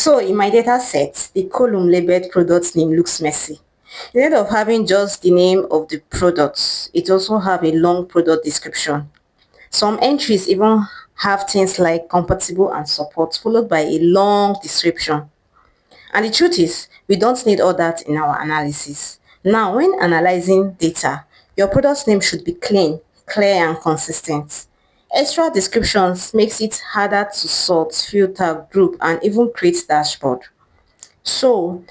So in my data set, the column labeled product name looks messy. Instead of having just the name of the product, it also have a long product description. Some entries even have things like compatible and support followed by a long description. And the truth is, we don't need all that in our analysis. Now, when analyzing data, your product name should be clean, clear and consistent. Extra descriptions makes it harder to sort, filter, group and even create dashboard. So,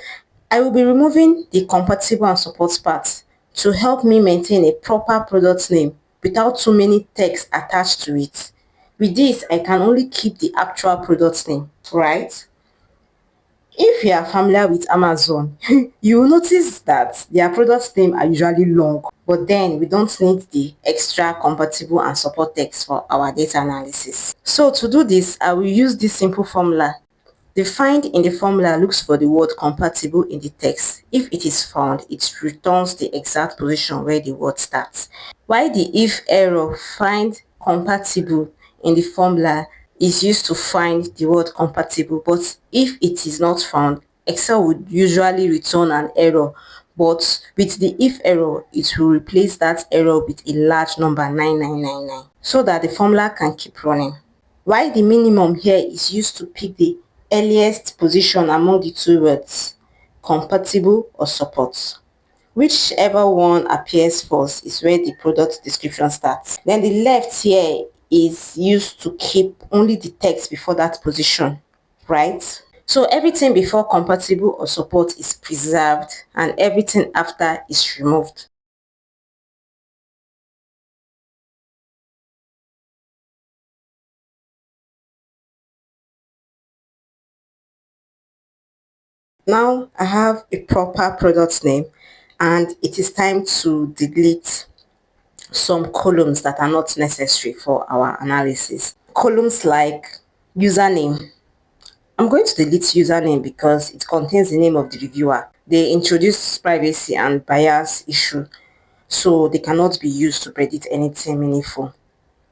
I will be removing the compatible and support part to help me maintain a proper product name without too many text attached to it. With this, I can only keep the actual product name, right? If you are familiar with Amazon, you will notice that their product name are usually long, but then we don't need the extra compatible and support text for our data analysis. So to do this, I will use this simple formula. The find in the formula looks for the word compatible in the text. If it is found, it returns the exact position where the word starts. While the if error find compatible in the formula is used to find the word compatible, but if it is not found, Excel would usually return an error, but with the if error, it will replace that error with a large number 9999 so that the formula can keep running. While the minimum here is used to pick the earliest position among the two words, compatible or support. Whichever one appears first is where the product description starts. Then the left here is used to keep only the text before that position, right? So everything before compatible or support is preserved and everything after is removed. Now I have a proper product name and it is time to delete some columns that are not necessary for our analysis. Columns like username. I'm going to delete username because it contains the name of the reviewer. They introduce privacy and bias issue, so they cannot be used to predict anything meaningful.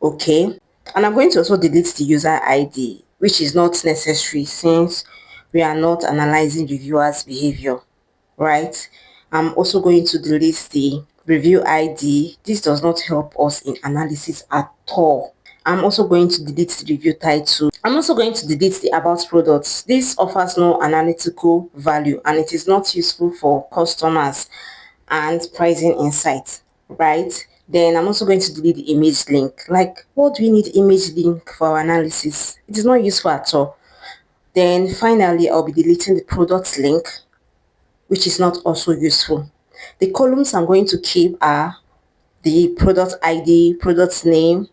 Okay. And I'm going to also delete the user ID, which is not necessary since we are not analyzing reviewers' behavior, right? I'm also going to delete the review ID. This does not help us in analysis at all. I'm also going to delete the review title. I'm also going to delete the about products. This offers no analytical value and it is not useful for customers and pricing insights, right? Then I'm also going to delete the image link. Like, what do we need image link for our analysis? It is not useful at all. Then finally, I'll be deleting the product link, which is not also useful. The columns I'm going to keep are the product ID, product name,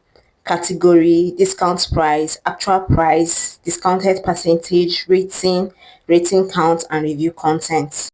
category, discount price, actual price, discounted percentage, rating, rating count, and review content.